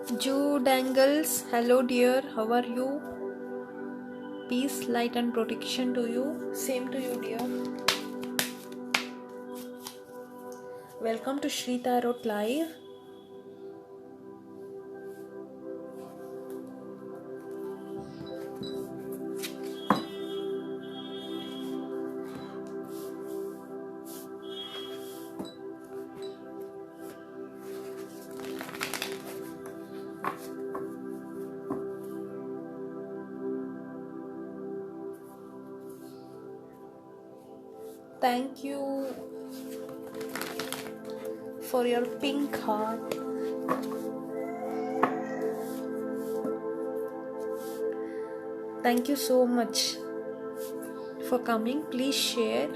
Jude Dangles, hello dear, how are you? Peace, light, and protection to you. Same to you, dear. Welcome to Shri Tarot Live. Thank you for your pink heart. Thank you so much for coming. Please share.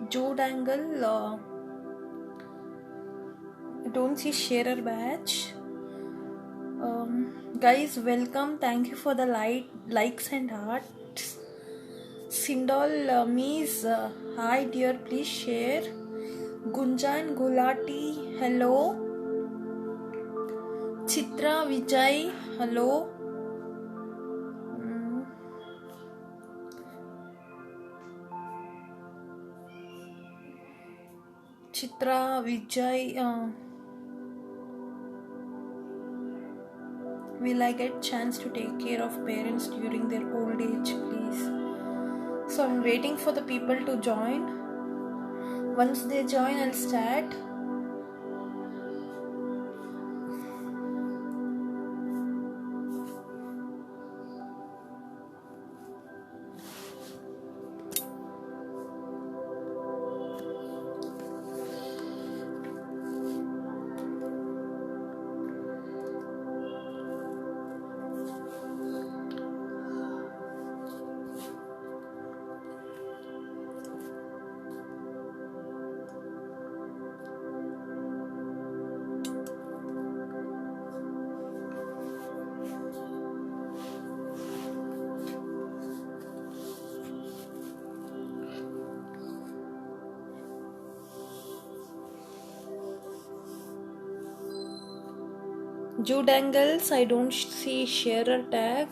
Jude Angle, I don't see sharer badge. Guys, welcome. Thank you for the likes and hearts. Sindal Mees, hi dear, please share. Gunjan Gulati, hello. Chitra Vijay, hello. Chitra Vijay, will I get chance to take care of parents during their old age, please? So I'm waiting for the people to join. Once they join, I'll start. Jude Angles, I don't see sharer tag.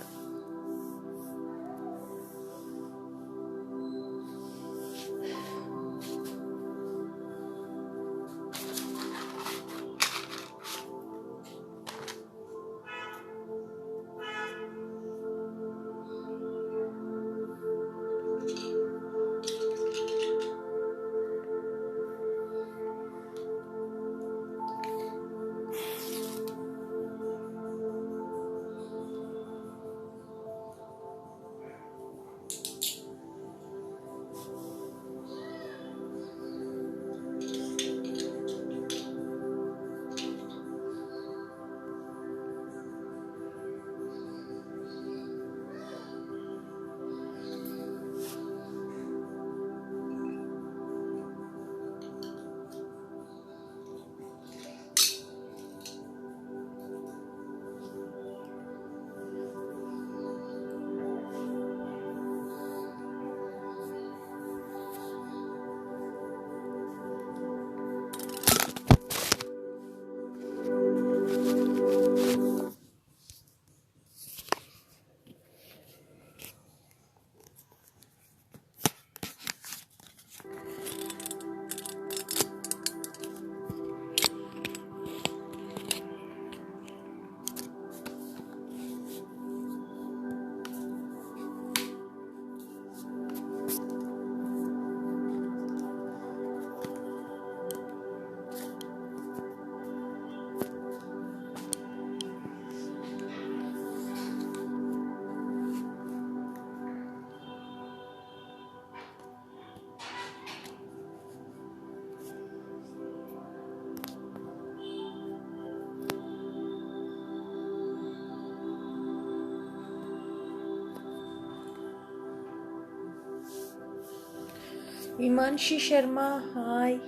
Imanshi Sharma, hi.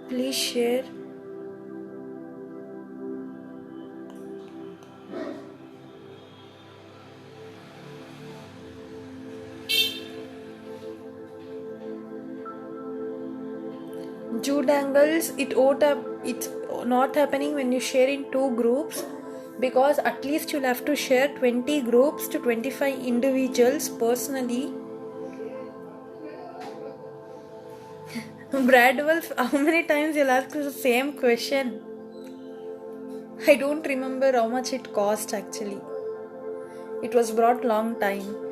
Please share. Jude angles, it's not happening when you share in 2 groups, because at least you'll have to share 20 groups to 25 individuals personally. Brad Wolf, how many times you'll ask the same question? I don't remember how much it cost actually. It was brought long time.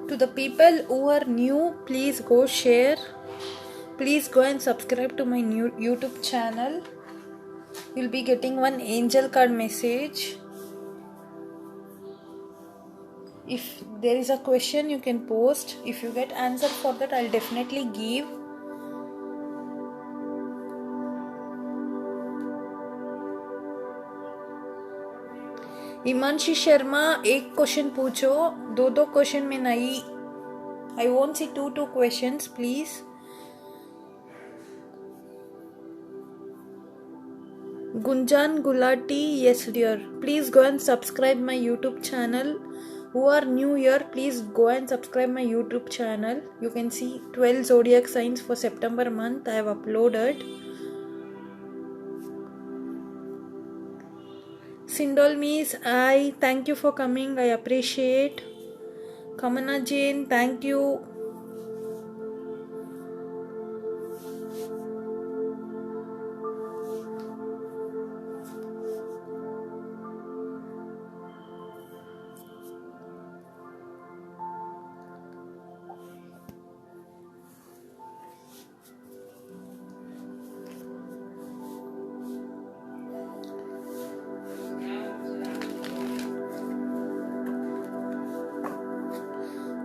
To the people who are new, please go share. Please go and subscribe to my new YouTube channel. You'll be getting one angel card message. If there is a question, you can post. If you get answer for that, I'll definitely give. Himanshi Sharma, एक question पूछो, दो question में नहीं. I won't see two questions, please. Gunjan Gulati, yes dear. Please go and subscribe my YouTube channel. Who are new here, please go and subscribe my YouTube channel. You can see 12 zodiac signs for September month I have uploaded. Sindol Miss, I thank you for coming. I appreciate. Kamana Jane, thank you.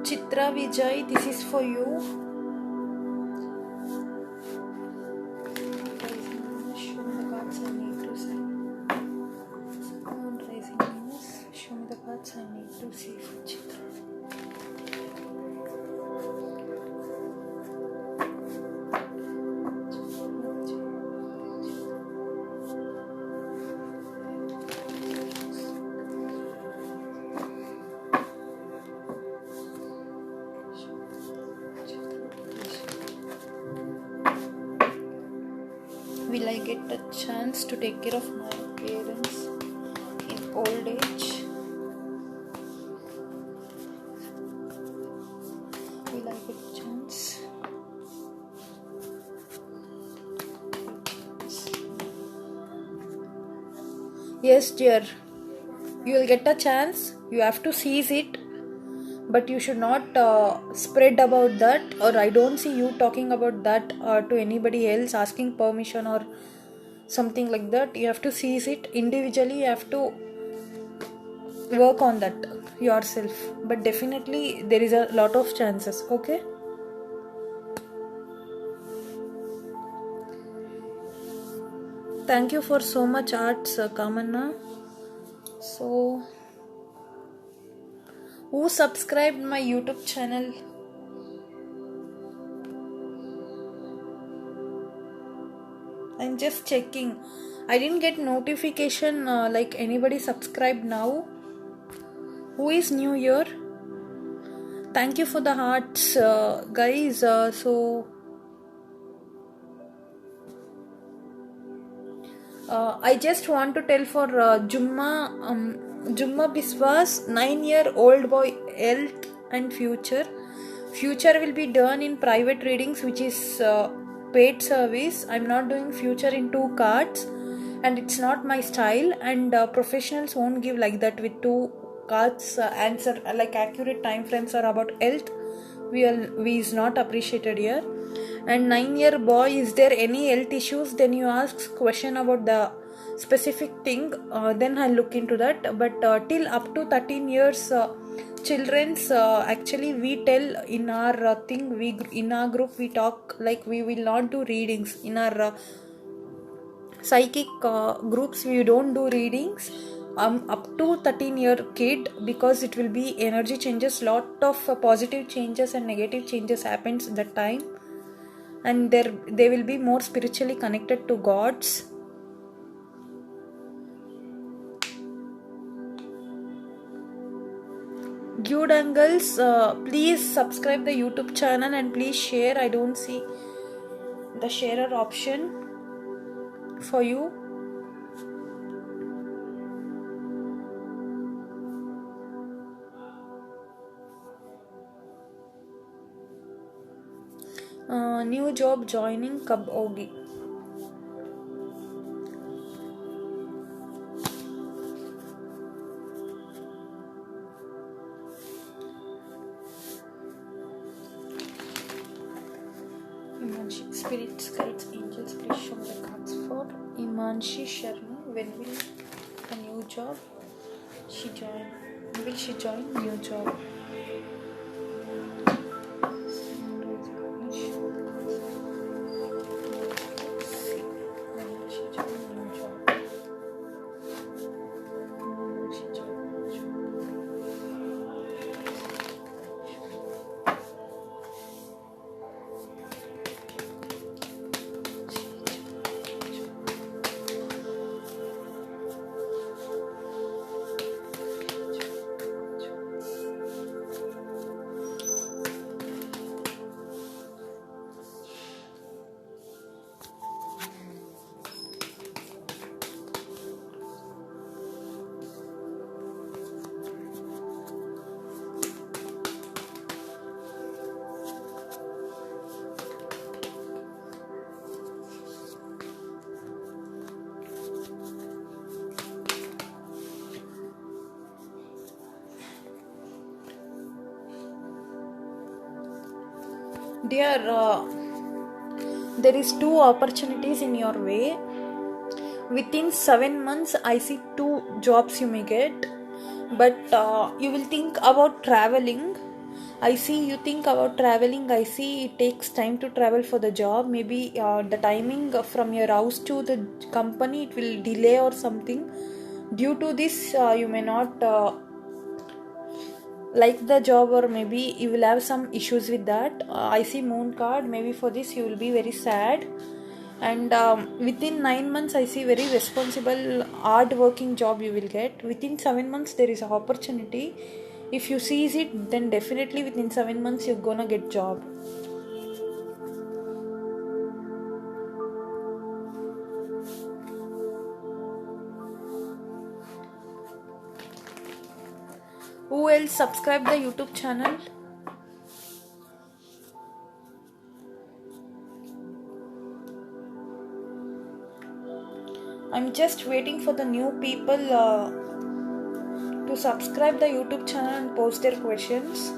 Chitra Vijay, this is for you. Show me the cards I need to see. Rising news. Show me the cards I need to see for Chitra. Will I get a chance to take care of my parents in old age? Will I get a chance? Yes, dear. You will get a chance. You have to seize it. But you should not spread about that, or I don't see you talking about that to anybody else, asking permission or something like that. You have to seize it individually. You have to work on that yourself. But definitely there is a lot of chances. Okay. Thank you for so much arts, Kamanna. So, who subscribed my YouTube channel? I'm just checking. I didn't get notification like anybody subscribed now. Who is new here? Thank you for the hearts, guys. So I just want to tell for Jumma Biswas, 9-year-old boy, health and future. Future will be done in private readings, which is paid service. I'm not doing future in 2 cards, and it's not my style. And professionals won't give like that with 2 cards. Answer like accurate time frames are about health. We is not appreciated here. And 9-year boy, is there any health issues? Then you ask question about the specific thing, then I'll look into that. But till up to 13 years children's actually we tell in our thing, we in our group we talk like we will not do readings in our psychic groups. We don't do readings up to 13-year kid, because it will be energy changes, lot of positive changes and negative changes happens that time, and they will be more spiritually connected to gods. Good angles, please subscribe the YouTube channel and please share. I don't see the sharer option for you. New job joining कब होगी? Spirits, guides, angels, please show me the cards for Imanshi Sharma. When will a new job she join? Will she join new job? Dear, there is 2 opportunities in your way. Within 7 months, I see 2 jobs you may get, but you will think about traveling. I see you think about traveling. I see it takes time to travel for the job. Maybe the timing from your house to the company, it will delay or something. Due to this, you may not like the job, or maybe you will have some issues with that. I see moon card. Maybe for this you will be very sad. And within 9 months, I see very responsible, hard working job you will get. Within 7 months, there is an opportunity. If you seize it, then definitely within 7 months you're gonna get job. Who else subscribe the YouTube channel? I'm just waiting for the new people to subscribe the YouTube channel and post their questions.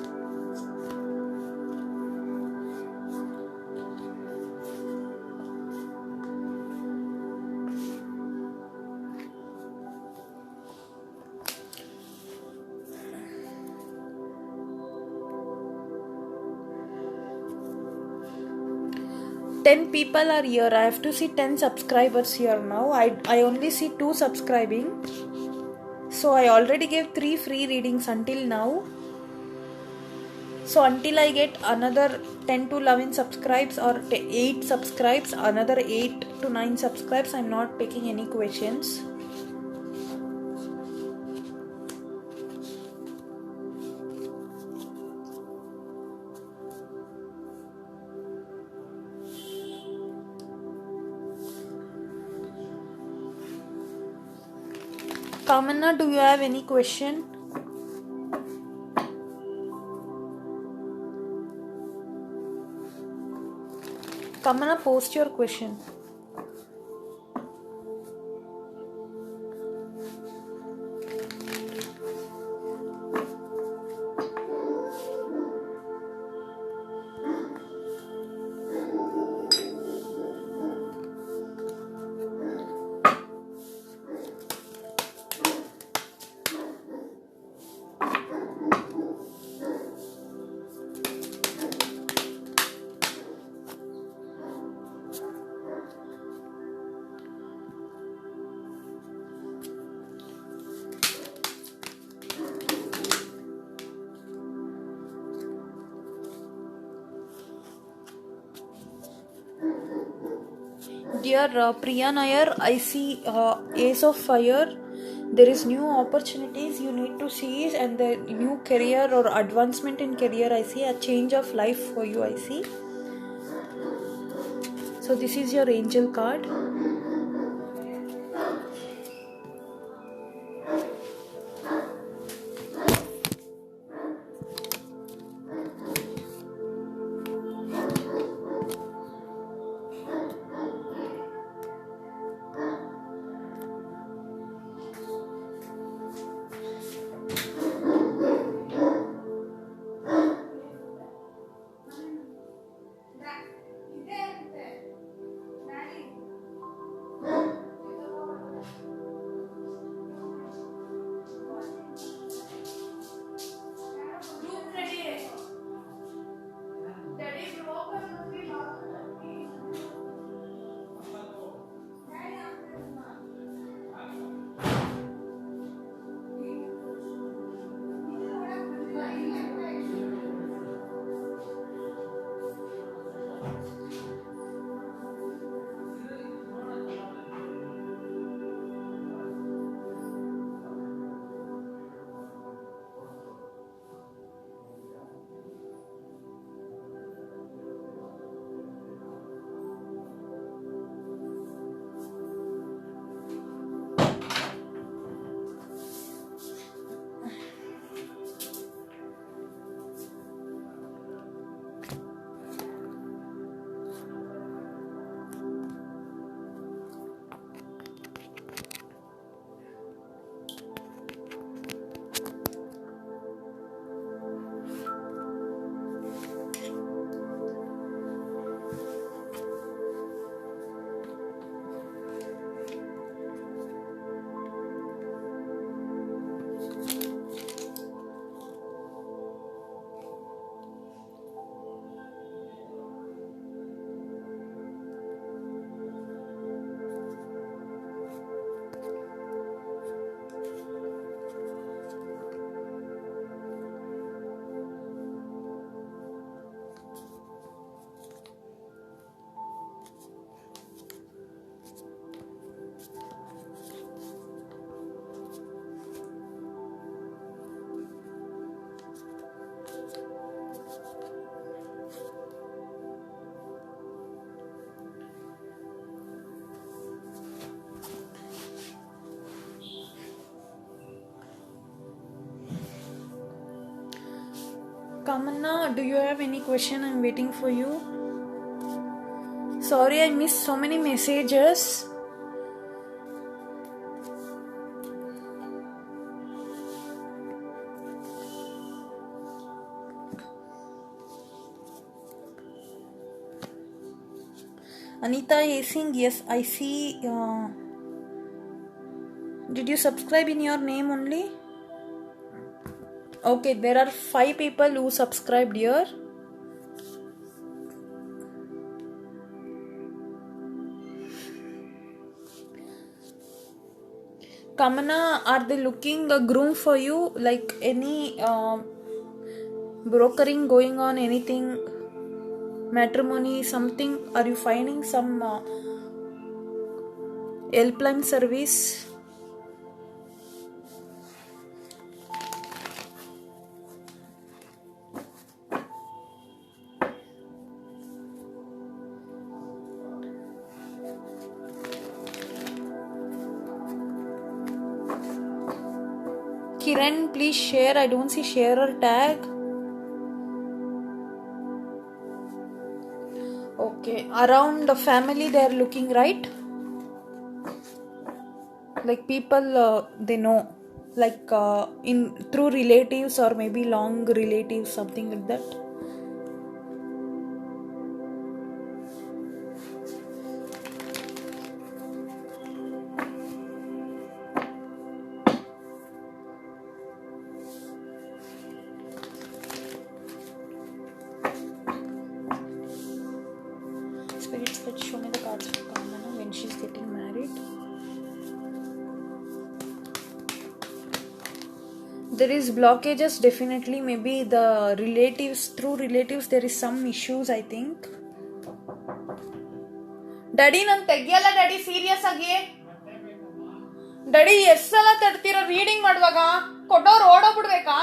Ten people are here. I have to see 10 subscribers here now. I only see 2 subscribing. So I already gave 3 free readings until now. So until I get another 10 to 11 subscribes or 8 subscribes, another 8 to 9 subscribes, I'm not taking any questions. Kamana, do you have any question? Kamana, post your question. Dear Priya Nair, I see Ace of Fire. There is new opportunities you need to seize, and the new career or advancement in career. I see a change of life for you. I see. So this is your angel card. Kamanna, do you have any question? I'm waiting for you. Sorry, I missed so many messages. Anita Asing, yes, I see. Did you subscribe in your name only? Okay, there are 5 people who subscribed here. Kamana, are they looking a groom for you? Like any brokering going on, anything, matrimony, something? Are you finding some helpline service? Kiran, please share. I don't see share or tag. Okay, around the family they are looking, right? Like people they know, like in through relatives or maybe long relatives, something like that. Spirits, let's show me the cards for Kamana when she's getting married. There is blockages, definitely. Maybe the relatives, through relatives there is some issues, I think. Daddy ನಂಗೆ ತೆಗಿಯಲ್ಲ daddy, serious ಆಗಿ daddy. ಎಷ್ಟು ಸಲ ತಡ್ತಿರೋ reading ಮಾಡುವಾಗ? ಕೊಟ್ಟವ್ರು ಓಡೋಗ್ಬಿಡ್ಬೇಕಾ?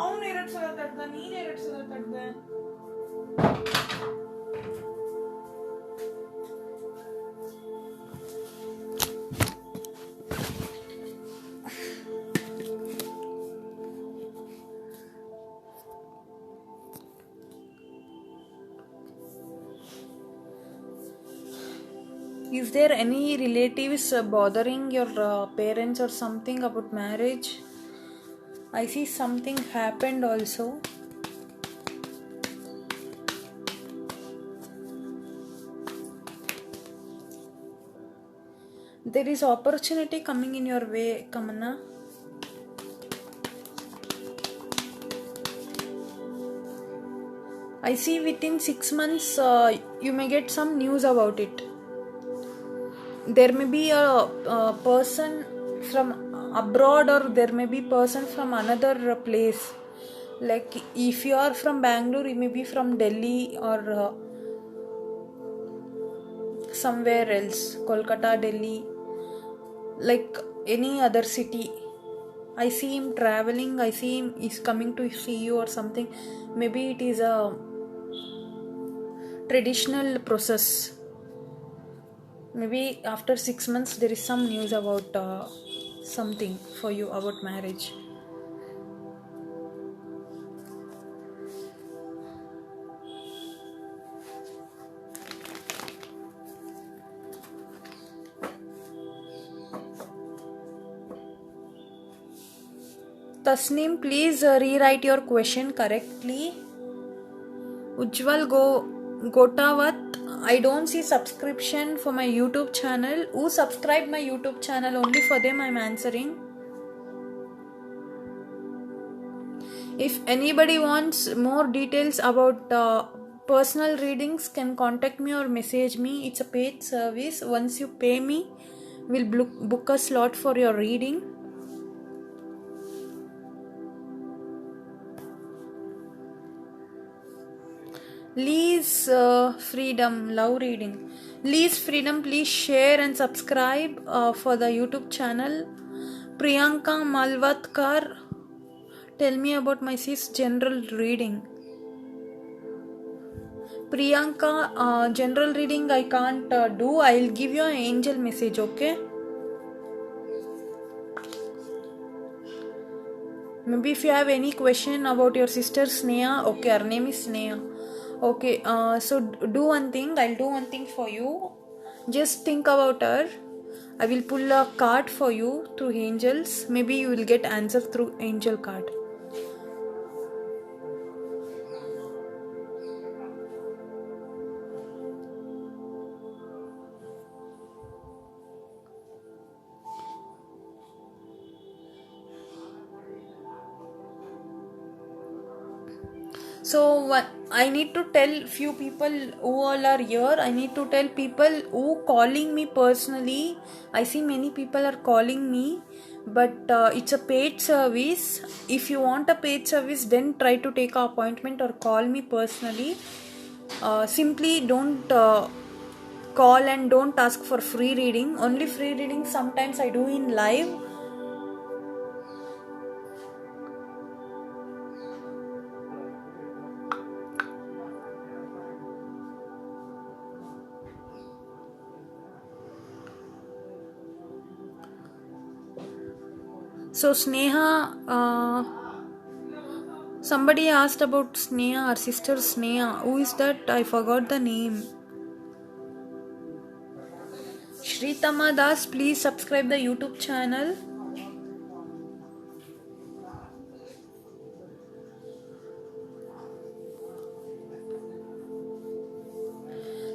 ಅವನು 2 ಸಲ ತಡ್ದ, ನೀನ್ 2 ಸಲ ತಡ್ದೆ. Is there any relatives bothering your parents or something about marriage? I see something happened also. There is opportunity coming in your way, Kamanna. I see within 6 months you may get some news about it. There may be a person from abroad, or there may be person from another place. Like if you are from Bangalore, you may be from Delhi or somewhere else, Kolkata, Delhi, like any other city. I see him traveling, I see him is coming to see you or something. Maybe it is a traditional process. Maybe after 6 months there is some news about something for you about marriage. Tasneem, please rewrite your question correctly. Ujjwal Gotawat, I don't see subscription for my YouTube channel. Who subscribed my YouTube channel? Only for them I'm answering. If anybody wants more details about personal readings, can contact me or message me. It's a paid service. Once you pay me, we'll book a slot for your reading. Lee's Freedom, love reading. Lee's Freedom, please share and subscribe for the YouTube channel. Priyanka Malvatkar, tell me about my sis general reading. Priyanka, general reading I can't do. I'll give you an angel message, okay? Maybe if you have any question about your sister Sneha, okay, her name is Sneha. Okay, so do one thing. I'll do one thing for you. Just think about her. I will pull a card for you through angels. Maybe you will get answer through angel card. So I need to tell few people who all are here. I need to tell people who calling me personally. I see many people are calling me, but it's a paid service. If you want a paid service, then try to take an appointment or call me personally. Simply don't call and don't ask for free reading. Only free reading sometimes I do in live. So Sneha, somebody asked about Sneha, our sister Sneha. Who is that? I forgot the name. Shritama Das, please subscribe the YouTube channel.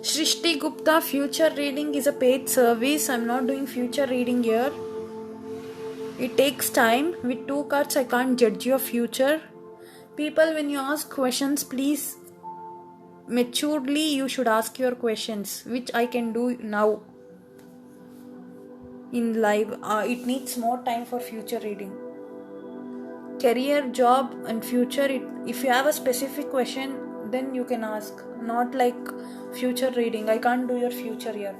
Shrishti Gupta, future reading is a paid service. I'm not doing future reading here. It takes time. With 2 cards I can't judge your future. People, when you ask questions, please maturely you should ask your questions, which I can do now in live. It needs more time for future reading. career, job and future. If you have a specific question, then you can ask, not like future reading. I can't do your future here.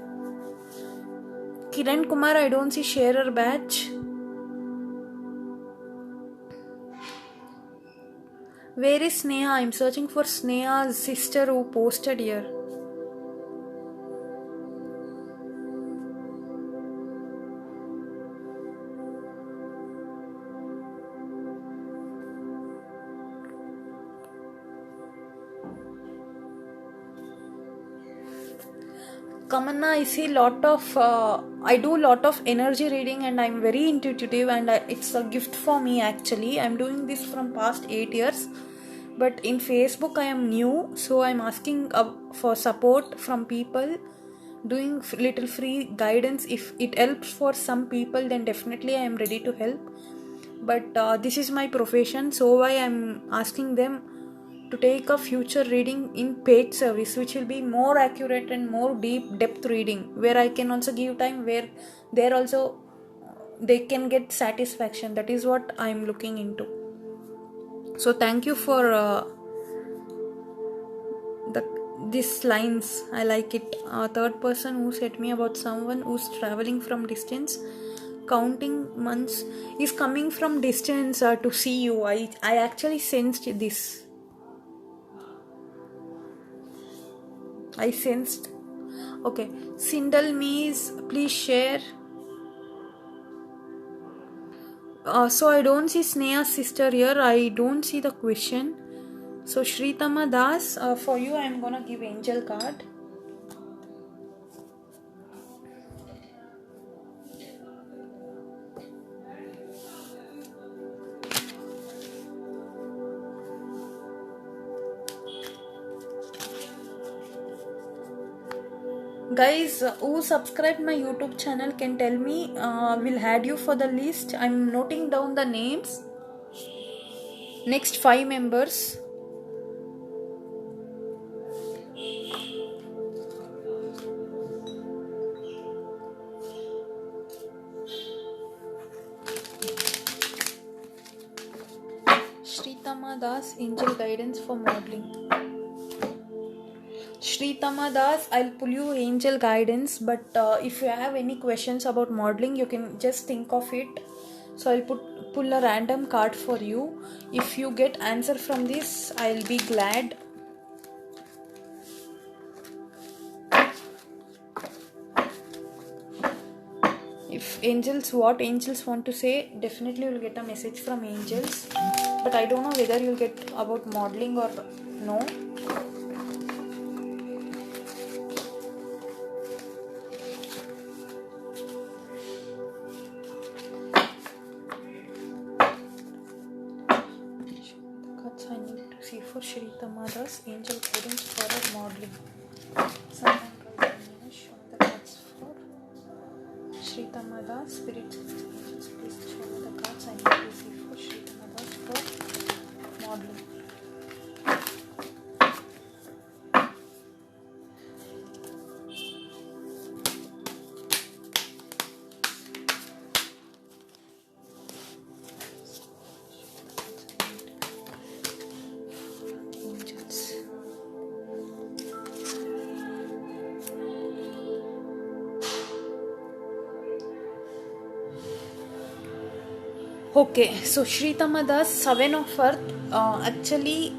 Kiran Kumar, I don't see sharer batch. Where is Sneha? I'm searching for Sneha's sister who posted here. Kamanna, I see I do lot of energy reading and I'm very intuitive, and it's a gift for me actually. I'm doing this from past 8 years, but in Facebook I am new, so I'm asking for support from people, doing little free guidance. If it helps for some people, then definitely I am ready to help. But this is my profession, so why I'm asking them to take a future reading in paid service, which will be more accurate and more deep depth reading, where I can also give time, where they're also they can get satisfaction. That is what I'm looking into. So thank you for these lines. I like it. Third person who said me about someone who's traveling from distance, counting months, is coming from distance to see you. I actually sensed this. I sensed. Okay. Sindal Mees, please share. So I don't see Sneha's sister here. I don't see the question. So Shritama Das, for you I am gonna give angel card. Guys who subscribed my YouTube channel can tell me, will add you for the list. I'm noting down the names. Next 5 members. Shritama Das, angel guidance for modeling. Shritama Das, I'll pull you angel guidance, but if you have any questions about modeling, you can just think of it. So I'll pull a random card for you. If you get answer from this, I'll be glad. If what angels want to say, definitely you'll get a message from angels. But I don't know whether you'll get about modeling or no. I need to see for Shritama Das, angel guidance for her modeling. Someone show the cards for Shritama Das, spirits, angels, please show me the cards I need to see for Shritama Das for modeling. Okay, so Shritama Das, 7 of Earth. Actually,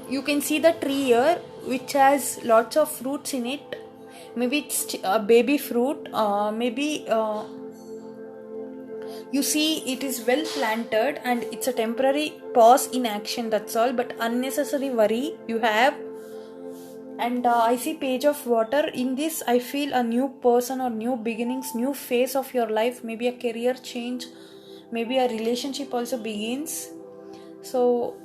you can see the tree here, which has lots of fruits in it. Maybe it's a baby fruit. Maybe you see it is well planted, and it's a temporary pause in action. That's all. But unnecessary worry you have. And I see page of water. In this, I feel a new person or new beginnings, new phase of your life. Maybe a career change. Maybe a relationship also begins. So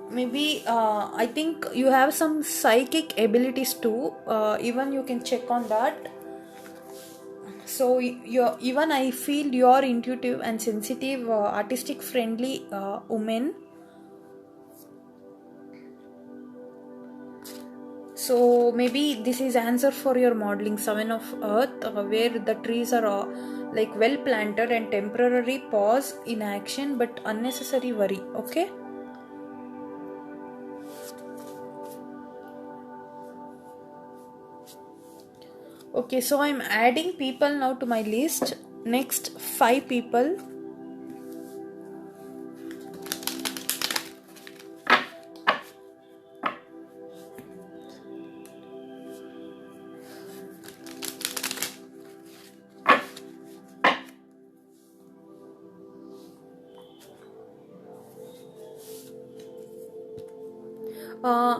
maybe I think you have some psychic abilities too. Even you can check on that. So even I feel you're intuitive and sensitive, artistic, friendly woman. So maybe this is answer for your modeling, 7 of Earth, where the trees are like well planted and temporary pause in action but unnecessary worry. Okay. Okay, so I'm adding people now to my list. Next 5 people.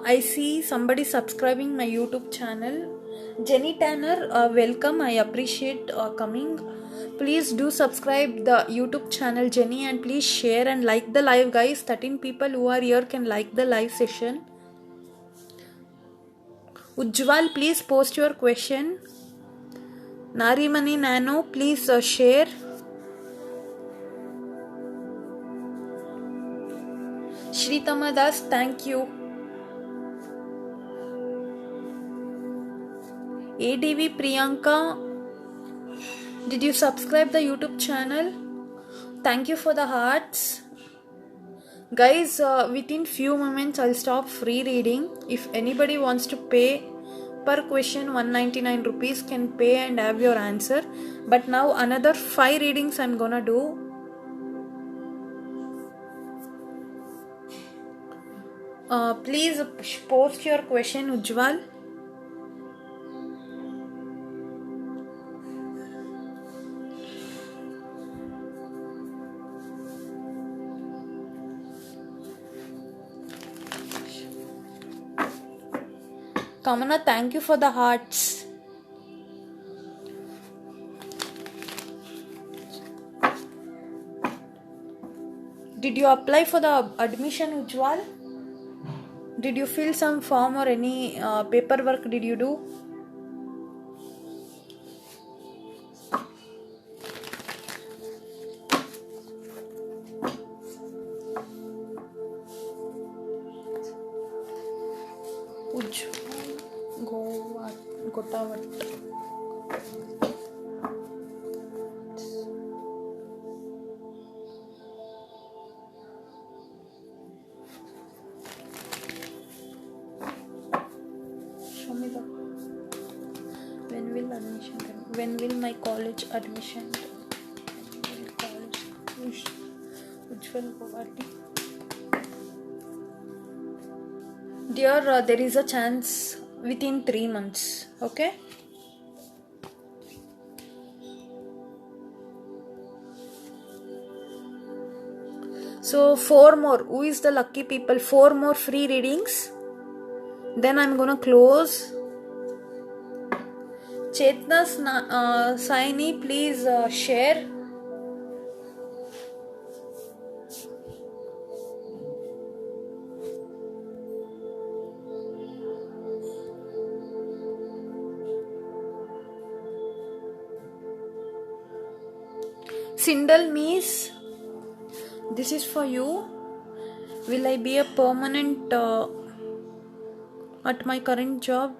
I see somebody subscribing my YouTube channel. Jenny Tanner, welcome. I appreciate coming. Please do subscribe the YouTube channel, Jenny, and please share and like the live, guys. 13 people who are here can like the live session. Ujjwal, please post your question. Narimani Nano, please share. Shritama Das, thank you. ADV Priyanka, did you subscribe the YouTube channel? Thank you for the hearts. Guys, within few moments I'll stop free reading. If anybody wants to pay per question 199 rupees can pay and have your answer. But now another 5 readings I'm gonna do. Please post your question, Ujjwal. Kamana, thank you for the hearts. Did you apply for the admission, Ujjwal? Did you fill some form or any paperwork did you do? Ujjwal Gotavat. When will my college admission? Ujjwal Gowati. Dear, there is a chance within 3 months. Okay. So 4 more. Who is the lucky people? 4 more free readings. Then I'm gonna close. Chetna Saini, please share. Sindal Mees, this is for you. Will I be a permanent at my current job?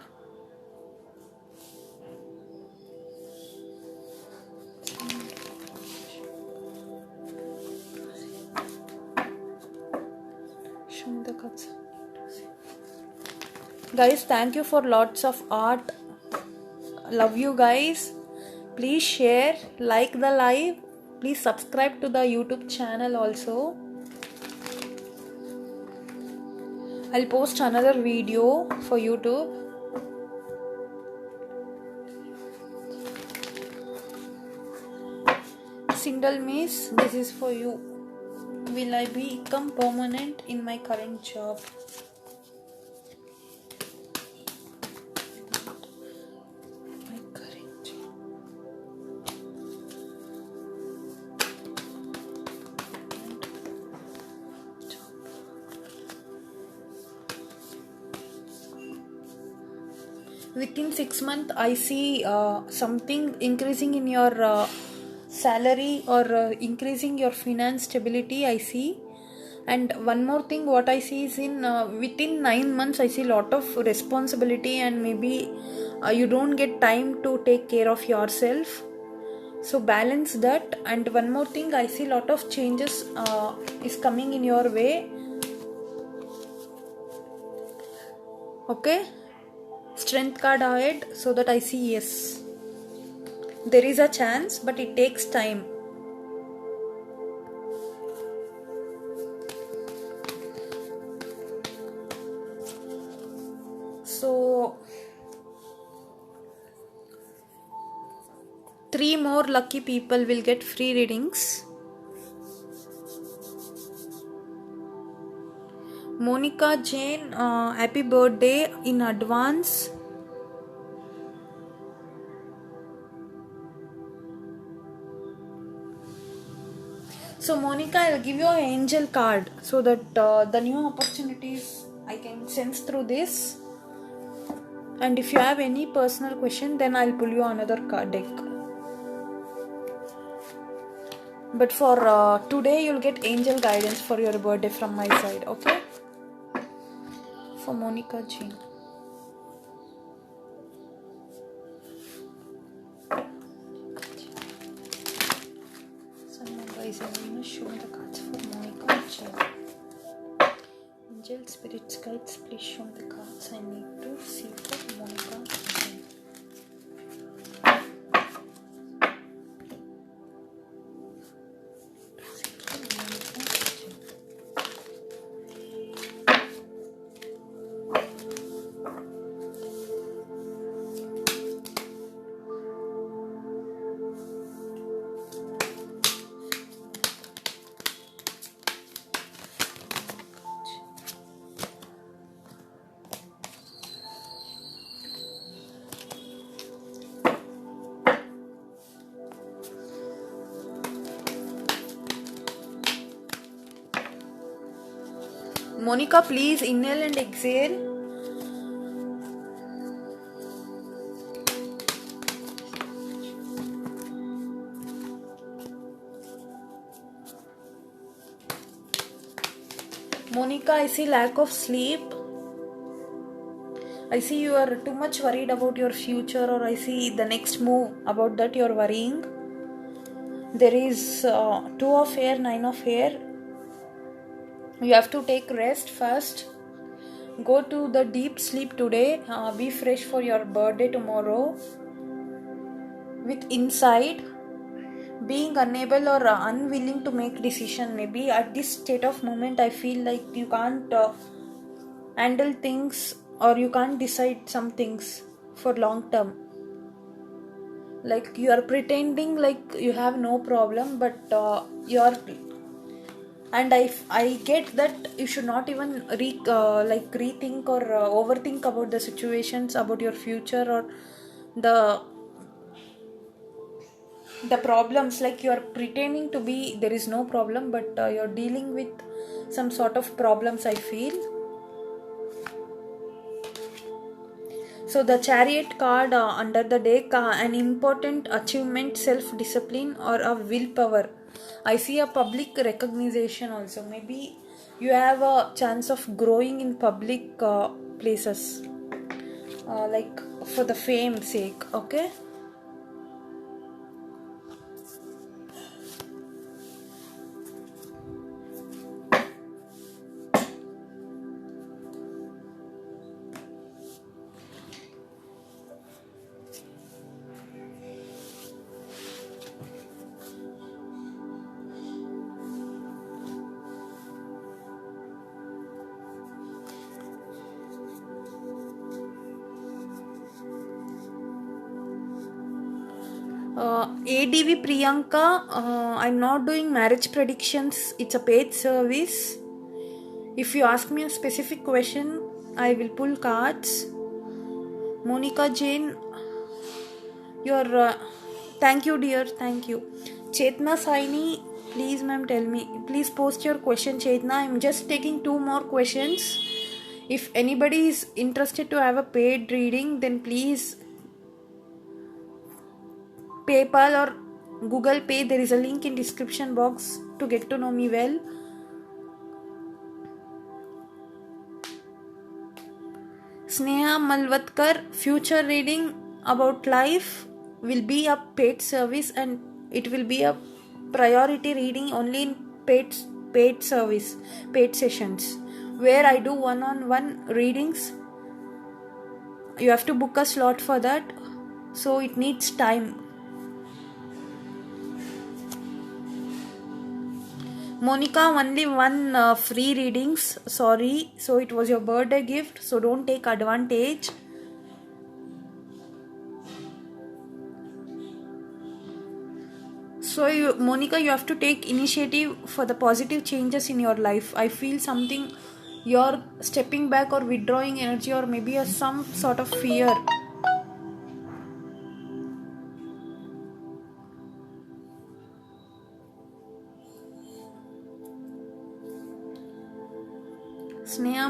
Guys, thank you for lots of art. Love you guys. Please share, like the live. Please subscribe to the YouTube channel also. I'll post another video for YouTube. Sindal Miss, this is for you. Will I become permanent in my current job? Within 6 months, I see something increasing in your salary or increasing your finance stability. I see, and one more thing, what I see is in within 9 months, I see lot of responsibility, and maybe you don't get time to take care of yourself. So balance that. And one more thing, I see lot of changes is coming in your way. Okay, strength card ahead, so that I see yes, there is a chance, but it takes time. So 3 more lucky people will get free readings. Monica Jane, happy birthday in advance. So Monica, I'll give you an angel card so that the new opportunities I can sense through this. And if you have any personal question, then I'll pull you another card deck. But for today, you'll get angel guidance for your birthday from my side, okay? For Monica Jean. So now guys, I'm going to show the cards for Monica Jean. Angel, spirits, guides, please show the cards I need to see for Monica Jean. Monica, please inhale and exhale. Monica, I see lack of sleep. I see you are too much worried about your future, or I see the next move about that you are worrying. There is 2 of air, 9 of air. You have to take rest first. Go to the deep sleep today. Be fresh for your birthday tomorrow. With insight, being unable or unwilling to make decision. Maybe at this state of moment, I feel like you can't handle things, or you can't decide some things for long term. Like you are pretending like you have no problem, but you are. And I get that you should not even rethink or overthink about the situations, about your future, or the problems. Like you are pretending to be there is no problem, but you're dealing with some sort of problems, I feel. So the Chariot card under the deck, an important achievement, self-discipline, or a willpower. I see a public recognition also. Maybe you have a chance of growing in public places, like for the fame sake, okay? ADV Priyanka, I'm not doing marriage predictions. It's a paid service. If you ask me a specific question, I will pull cards. Monica Jane, thank you dear, thank you. Chetna Saini, please ma'am, tell me. Please post your question, Chetna. I'm just taking 2 more questions. If anybody is interested to have a paid reading, then please PayPal or Google Pay, there is a link in description box to get to know me well. Sneha Malvatkar, future reading about life will be a paid service, and it will be a priority reading only in paid service, paid sessions, where I do one-on-one readings. You have to book a slot for that, so it needs time. Monica, only one free readings, sorry. So it was your birthday gift, so don't take advantage. So Monica, you have to take initiative for the positive changes in your life. I feel something, you're stepping back or withdrawing energy, or maybe some sort of fear. Sneha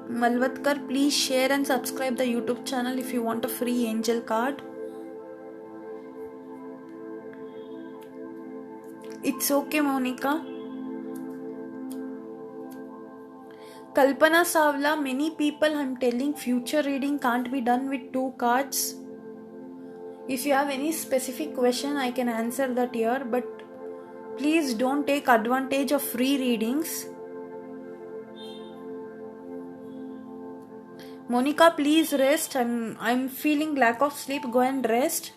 Malvatkar, please share and subscribe the YouTube channel if you want a free angel card. It's okay, Monica. Kalpana Savla, many people I'm telling future reading can't be done with 2 cards. If you have any specific question, I can answer that here, but please don't take advantage of free readings. Monica, please rest. I'm feeling lack of sleep. Go and rest.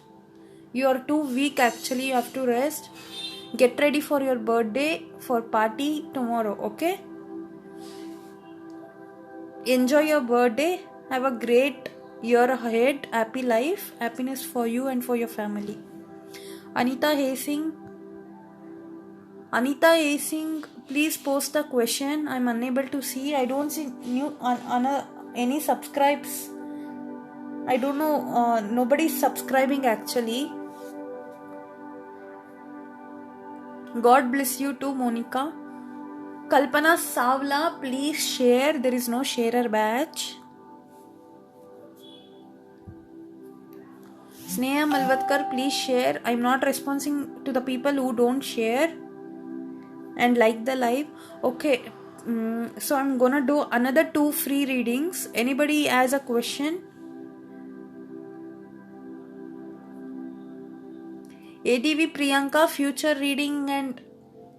You are too weak actually. You have to rest. Get ready for your birthday, for party tomorrow, okay? Enjoy your birthday. Have a great year ahead. Happy life. Happiness for you and for your family. Anita Hasing, please post the question. I'm unable to see. I don't see any subscribes. I don't know. Nobody's subscribing actually. God bless you too, Monica. Kalpana Savla, please share. There is no sharer badge. Sneha Malvatkar, please share. I'm not responding to the people who don't share and like the live. Okay, so I'm gonna do another 2 free readings. Anybody has a question? ADV Priyanka, future reading and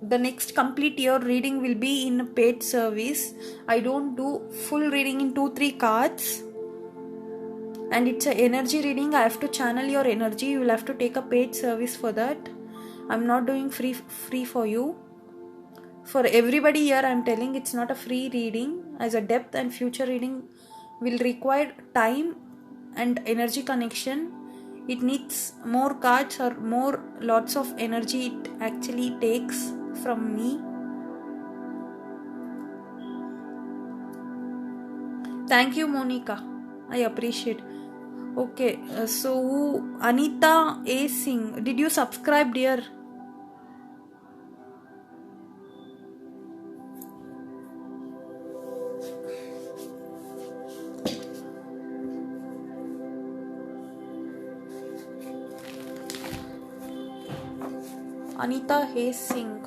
the next complete year reading will be in a paid service. I don't do full reading in 2-3 cards, and it's an energy reading. I have to channel your energy. You will have to take a paid service for that. I'm not doing free for you. For everybody here, I'm telling it's not a free reading, as a depth and future reading will require time and energy connection. It needs more cards or more lots of energy it actually takes from me. Thank you, Monica. I appreciate. Okay, so Anita A. Singh, did you subscribe, dear? Anita Hayes Singh.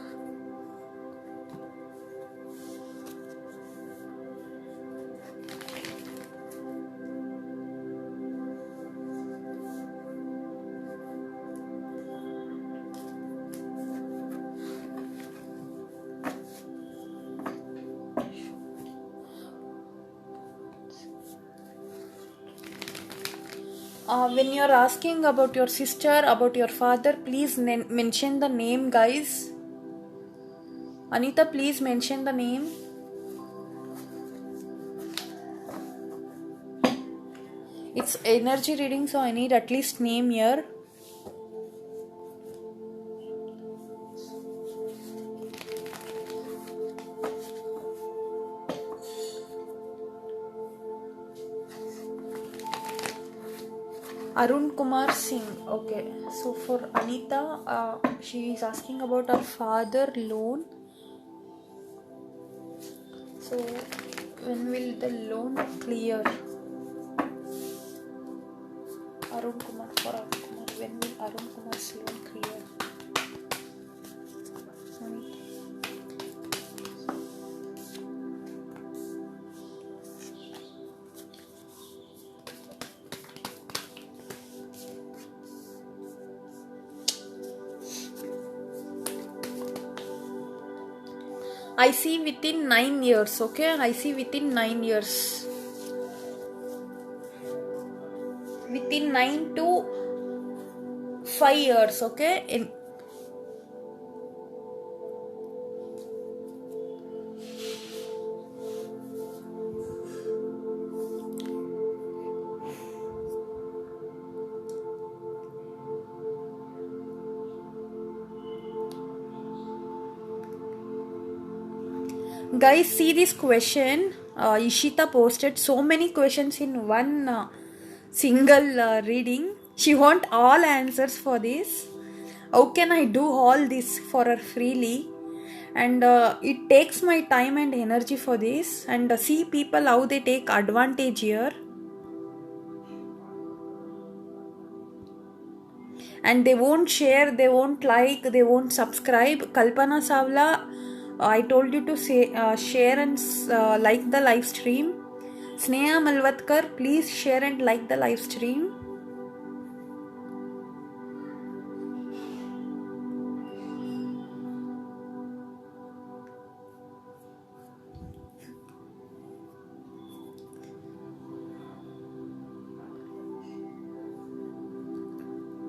When you're asking about your sister, about your father, please mention the name, guys. Anita, please mention the name. It's energy reading, so I need at least name here. Arun Kumar Singh. Okay, so for Anita, she is asking about her father loan. So when will the loan clear? Arun Kumar, for Arun Kumar, when will Arun Kumar's loan clear? I see within 9 years. Okay, I see within 9 years. Within 9 to 5 years. Okay. Guys, see this question. Ishita posted so many questions in one single reading. She want all answers for this. How can I do all this for her freely? And it takes my time and energy for this. And see people how they take advantage here. And they won't share, they won't like, they won't subscribe. Kalpana Savla, I told you to say share and like the live stream. Sneha Malvatkar, please share and like the live stream.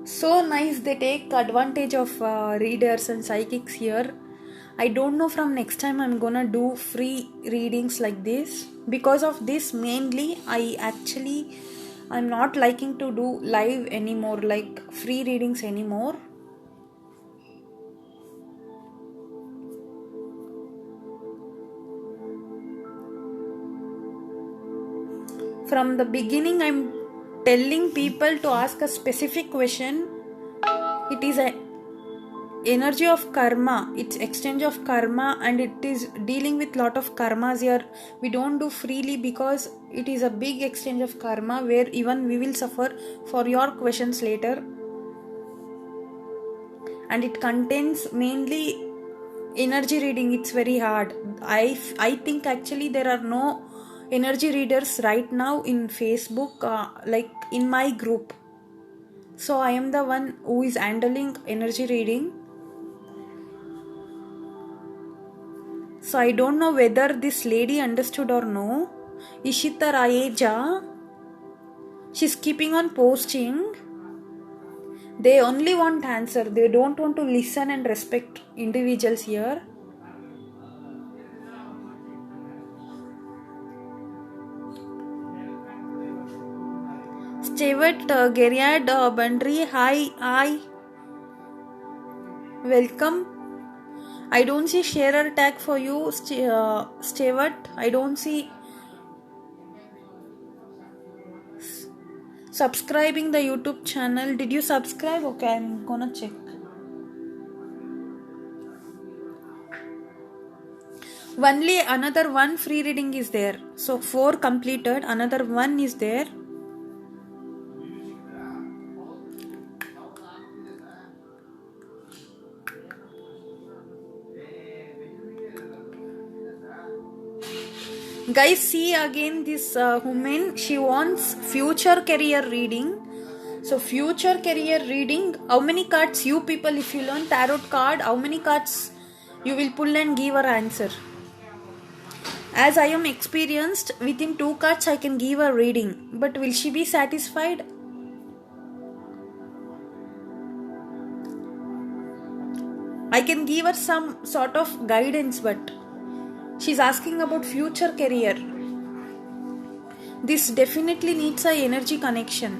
So nice, they take advantage of readers and psychics here. I don't know, from next time I'm gonna do free readings like this. Because of this mainly, I'm not liking to do live anymore, like free readings anymore. From the beginning I'm telling people to ask a specific question. It is a energy of karma, it's exchange of karma, and it is dealing with lot of karmas here. We don't do freely because it is a big exchange of karma where even we will suffer for your questions later. And it contains mainly energy reading. It's very hard. I think actually there are no energy readers right now in Facebook, like in my group. So I am the one who is handling energy reading. So I don't know whether this lady understood or no. Ishita Rayeja, she's keeping on posting. They only want answer. They don't want to listen and respect individuals here. Stewart Gerard Bandri, hi. Welcome. I don't see sharer tag for you, Stewart. I don't see subscribing the YouTube channel. Did you subscribe? Okay, I'm gonna check. Only another one free reading is there. So 4 completed. Another one is there. Guys, see again this woman. She wants future career reading. So future career reading. How many cards you people, if you learn tarot card, how many cards you will pull and give her answer? As I am experienced, within 2 cards I can give a reading. But will she be satisfied? I can give her some sort of guidance, but she's asking about future career. This definitely needs a energy connection.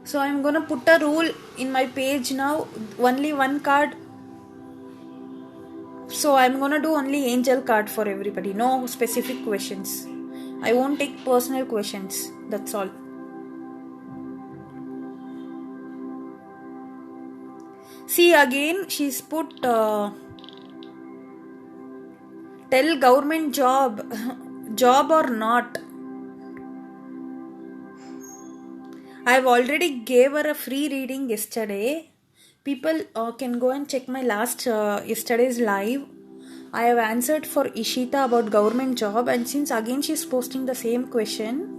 So I'm gonna put a rule in my page now. Only 1 card. So I'm gonna do only angel card for everybody. No specific questions. I won't take personal questions. That's all. See again, she's put tell government job or not. I've already gave her a free reading yesterday. People can go and check my last yesterday's live. I have answered for Ishita about government job, and since again she's posting the same question.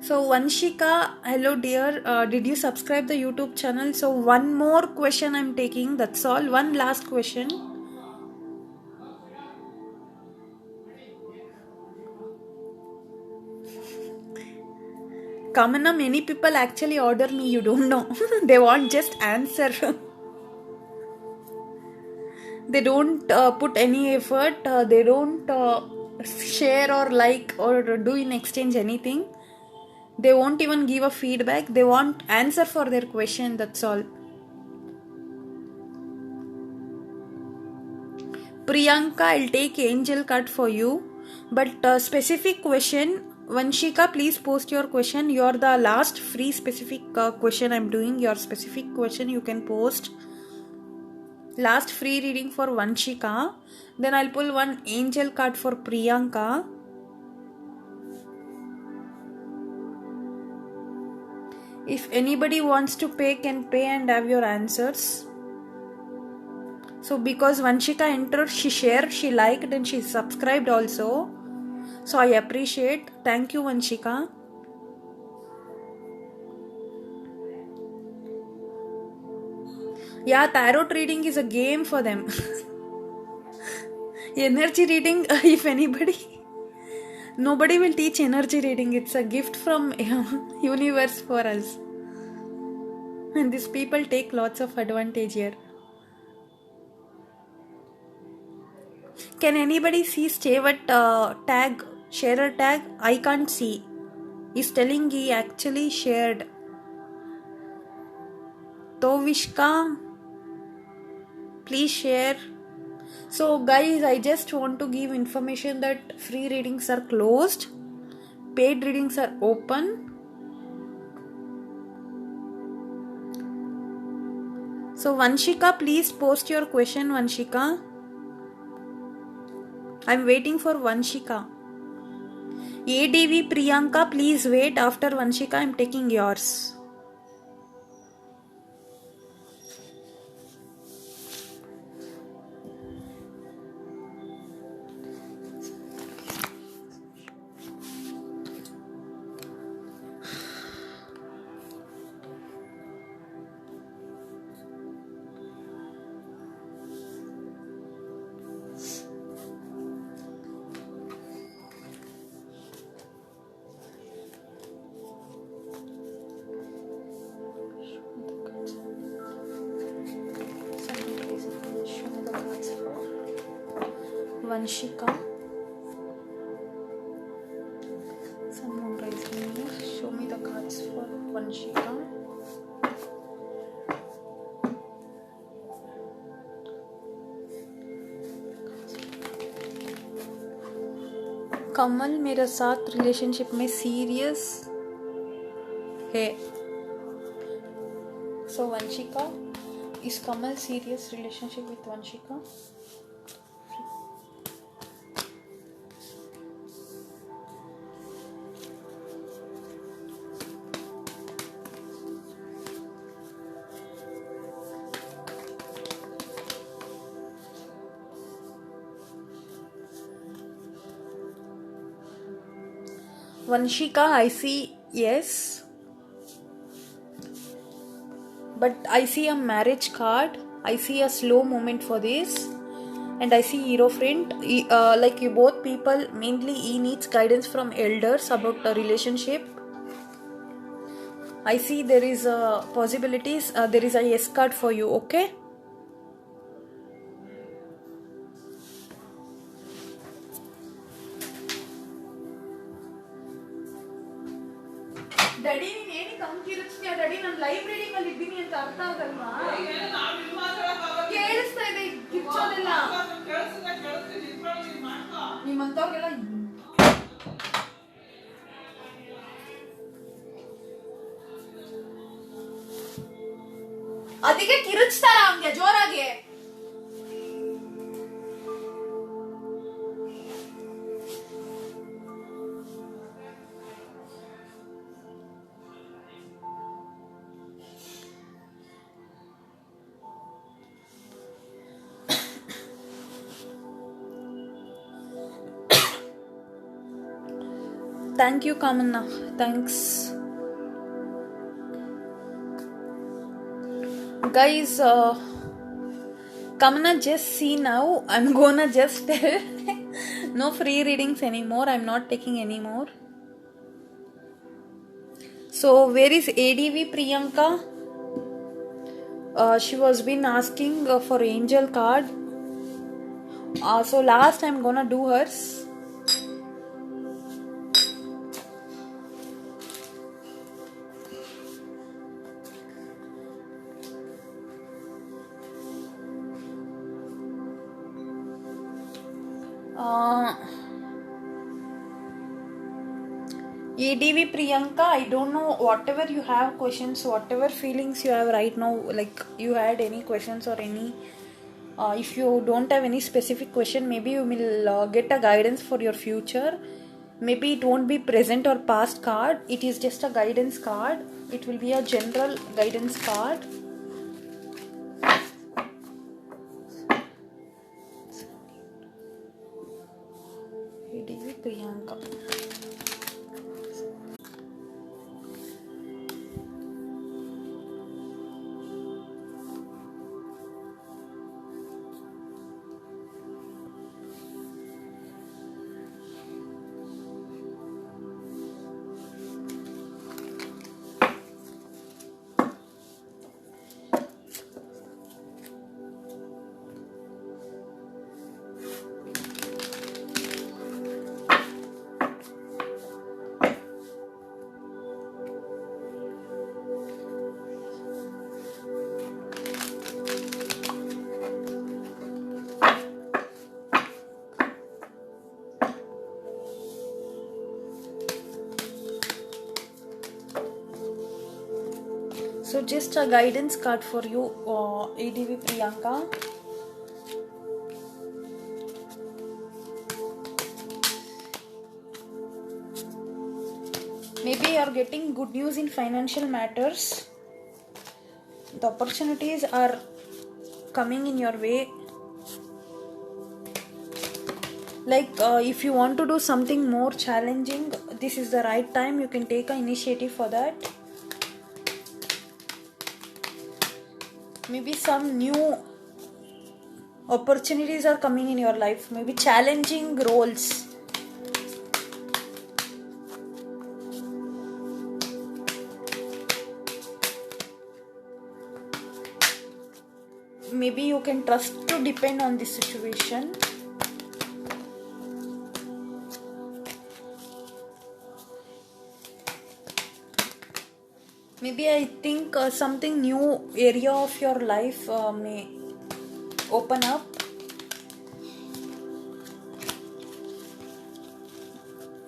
So Vanshika, hello dear, did you subscribe the YouTube channel? So one more question I'm taking, that's all. One last question. Kamana, many people actually order me, you don't know. They want just answer. They don't put any effort, they don't share or like or do in exchange anything. They won't even give a feedback, they want answer for their question, that's all. Priyanka, I'll take angel cut for you, but specific question, Vanshika, please post your question. You're the last free specific question I'm doing. Your specific question you can post. Last free reading for Vanshika. Then I'll pull one angel card for Priyanka. If anybody wants to pay, can pay and have your answers. So because Vanshika entered, she shared, she liked and she subscribed also. So I appreciate. Thank you, Vanshika. Yeah, tarot reading is a game for them. Energy reading, if anybody, nobody will teach energy reading. It's a gift from universe for us. And these people take lots of advantage here. Can anybody see Stewart tag, sharer tag? I can't see. He's telling he actually shared. Tovishka, please share. So guys, I just want to give information that free readings are closed. Paid readings are open. So Vanshika, please post your question, Vanshika. I'm waiting for Vanshika. ADV Priyanka, please wait. After Vanshika, I'm taking yours. Vanshika. Someone raise me. Show me the cards for Vanshika. कमल मेरे साथ relationship में serious है. So Vanshika, is Kamal serious relationship with Vanshika? Vanshika, I see yes, but I see a marriage card. I see a slow moment for this, and I see Hierophant. Like you both people, mainly he needs guidance from elders about the relationship. I see there is possibilities. There is a yes card for you. Okay. Daddy, ನೀನು ಕಂಕಿರುತ್ತೀಯ daddy ನಾನು live reading ಅಲ್ಲಿ ಇದ್ದೀನಿ ಅಂತ ಅರ್ಥ ಆಗಲ್ವಾ? ಕೇಳಿಸ್ತಾ ಇದೆ ಕಿಚ್ಚೋದಿಲ್ಲ ನಿಮ್ಮಂತವ್ರಿಗೆಲ್ಲ. ಅದಕ್ಕೆ ಕಿರುಚ್ತಾರ ಹಂಗೆ ಜೋರಾಗಿ. Thank you, Kamanna. Thanks. Guys, Kamanna, just see now. I'm gonna just tell no free readings anymore. I'm not taking anymore. So, where is ADV Priyanka? She was been asking for angel card. So last I'm gonna do hers. ADV Priyanka, I don't know, whatever you have questions, whatever feelings you have right now, like you had any questions or any, if you don't have any specific question, maybe you will get a guidance for your future. Maybe it won't be present or past card, it is just a guidance card. It will be a general guidance card. ADV Priyanka. So just a guidance card for you, ADV Priyanka. Maybe you are getting good news in financial matters. The opportunities are coming in your way. Like if you want to do something more challenging, this is the right time. You can take an initiative for that. Maybe some new opportunities are coming in your life. Maybe challenging roles. Maybe you can trust to depend on this situation. Maybe I think something new area of your life may open up.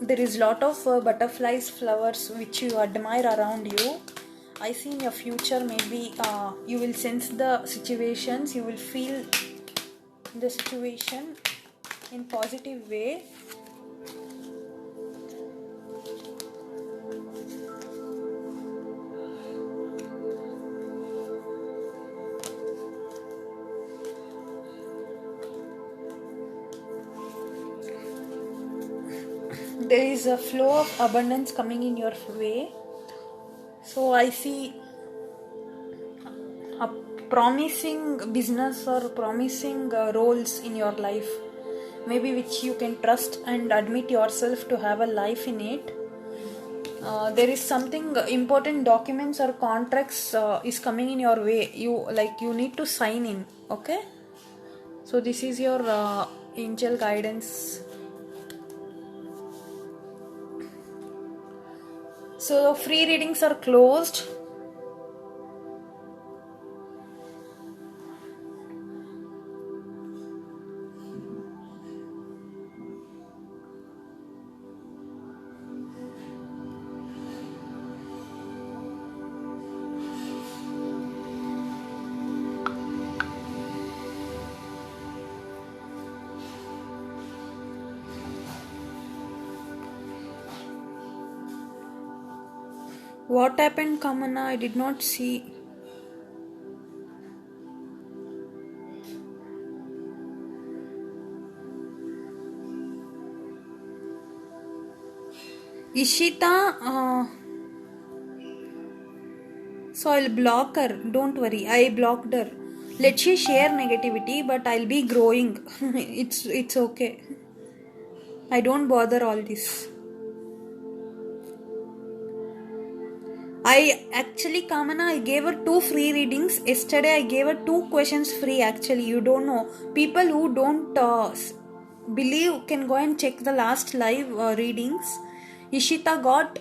There is lot of butterflies, flowers which you admire around you. I see in your future maybe you will sense the situations, you will feel the situation in positive way. There is a flow of abundance coming in your way. So I see a promising business or promising roles in your life, maybe which you can trust and admit yourself to have a life in it. There is something important documents or contracts is coming in your way. You need to sign in. Okay, so this is your angel guidance. So free readings are closed. What happened, Kamana? I did not see. Ishita, so I'll block her. Don't worry, I blocked her. Let she share negativity, but I'll be growing. It's okay. I don't bother all this. I actually, Kamana, I gave her 2 free readings. Yesterday, I gave her 2 questions free. Actually, you don't know. People who don't believe can go and check the last live readings. Ishita got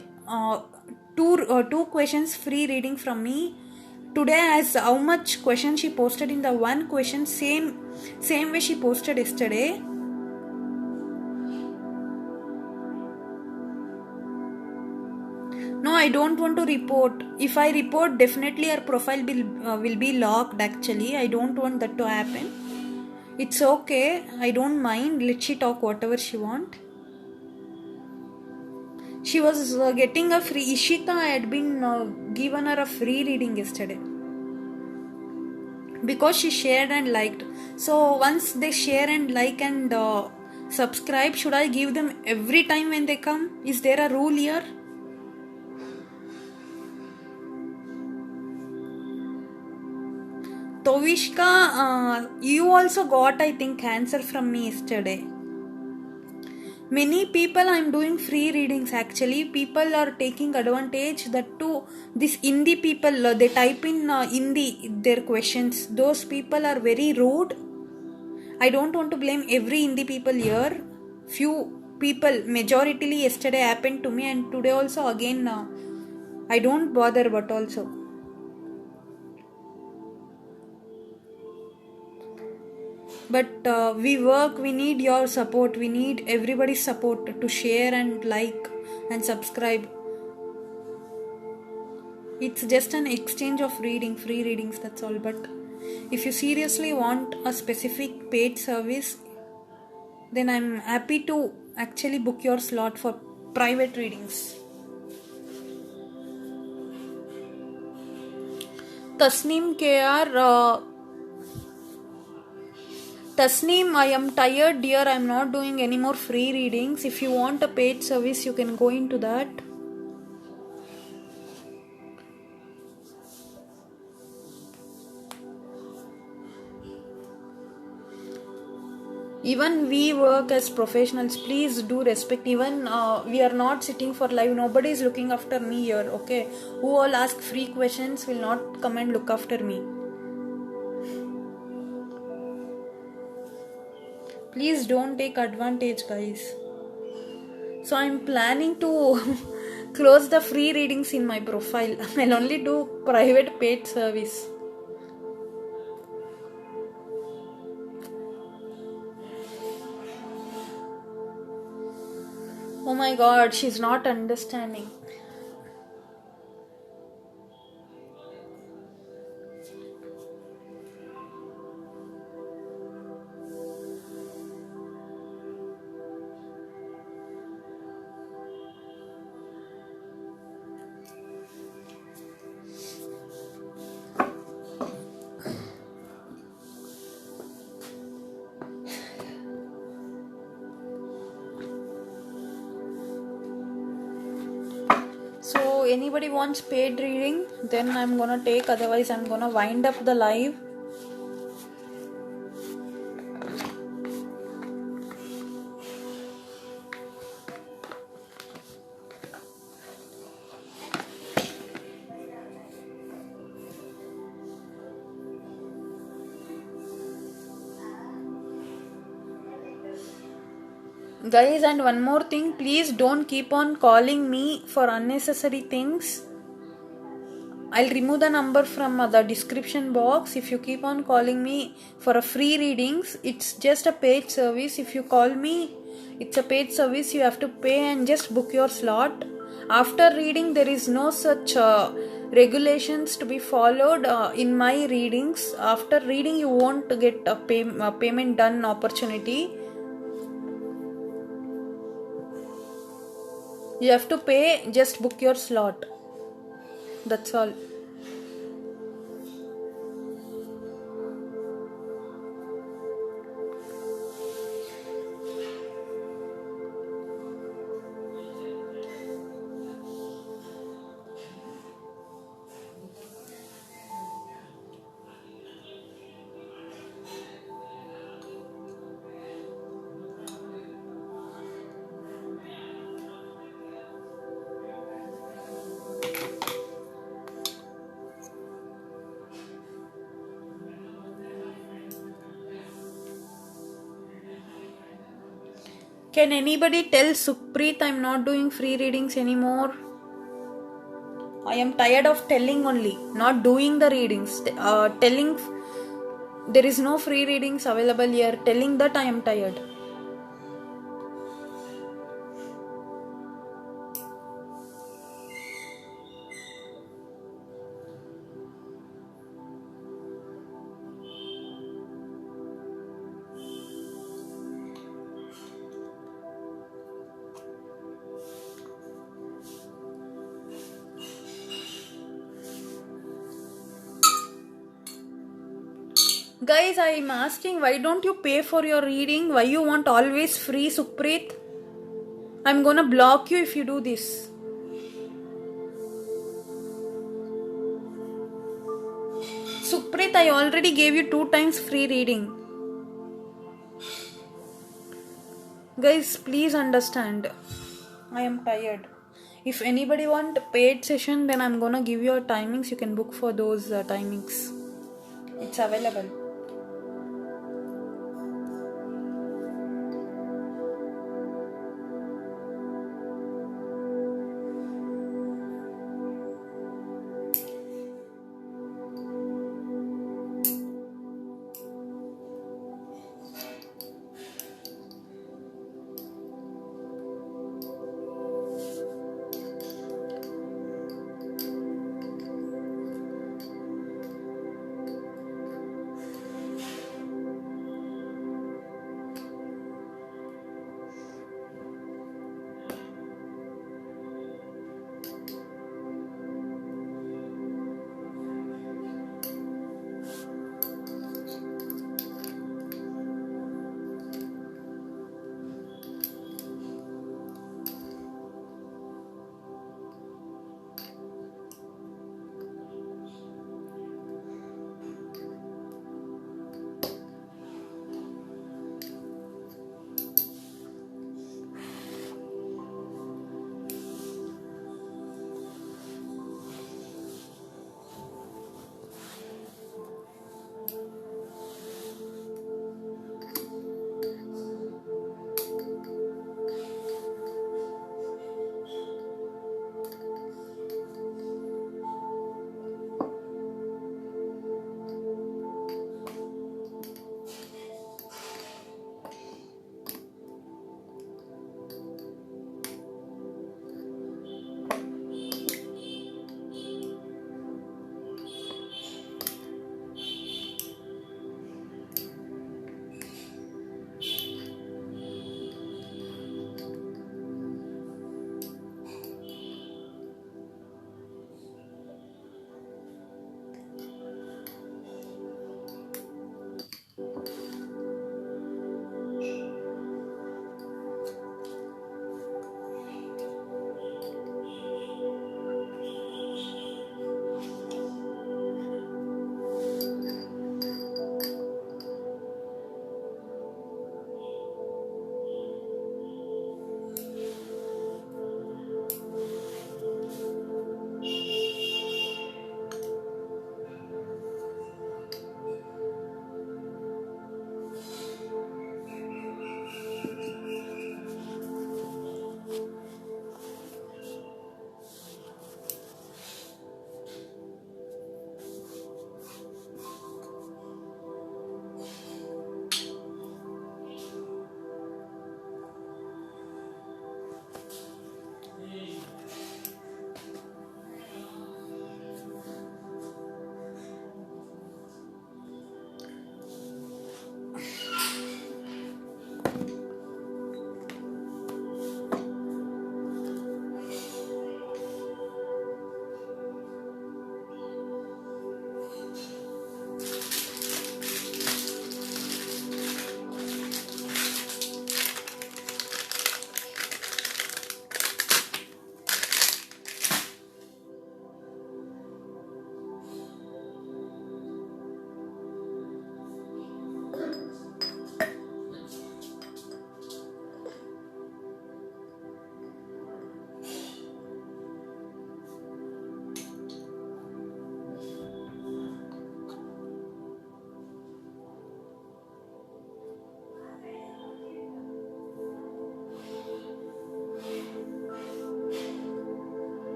2 questions free reading from me. Today, as how much question she posted in the one question, same way she posted yesterday. No, I don't want to report. If I report, definitely her profile will be locked. Actually, I don't want that to happen. It's okay. I don't mind. Let she talk whatever she want. She was getting a free. Ishita had been given her a free reading yesterday because she shared and liked. So once they share and like and subscribe, should I give them every time when they come? Is there a rule here? Tovishka, you also got, I think, answer from me yesterday. Many people I'm doing free readings actually. People are taking advantage that too. These Hindi people, they type in Hindi their questions. Those people are very rude. I don't want to blame every Hindi people here. Few people, majoritarily yesterday happened to me and today also again. I don't bother but also. But we work, we need your support, we need everybody's support to share and like and subscribe. It's just an exchange of free readings, that's all. But if you seriously want a specific paid service, then I'm happy to actually book your slot for private readings. Tasneem KR, Tasneem, I am tired, dear. I am not doing any more free readings. If you want a paid service, you can go into that. Even we work as professionals. Please do respect. Even we are not sitting for live. Nobody is looking after me here. Okay, who all ask free questions will not come and look after me. Please don't take advantage, guys. So I'm planning to close the free readings in my profile. I'll only do private paid service. Oh my god, she's not understanding. So anybody wants paid reading, then I'm gonna take, otherwise I'm gonna wind up the live. Guys, and one more thing, please don't keep on calling me for unnecessary things. I'll remove the number from the description box. If you keep on calling me for a free readings, it's just a paid service. If you call me, it's a paid service. You have to pay and just book your slot. After reading, there is no such regulations to be followed in my readings. After reading, you won't get a payment done opportunity. You have to pay, just book your slot. That's all. Can anybody tell Sukhpreet I'm not doing free readings anymore? I am tired of telling only, not doing the readings. Telling there is no free readings available here. Telling that I am tired. Guys, I am asking, why don't you pay for your reading? Why you want always free, Sukhpreet? I'm gonna block you if you do this. Sukhpreet, I already gave you 2 times free reading. Guys, please understand. I am tired. If anybody want paid session, then I'm gonna give you timings. You can book for those timings. It's available.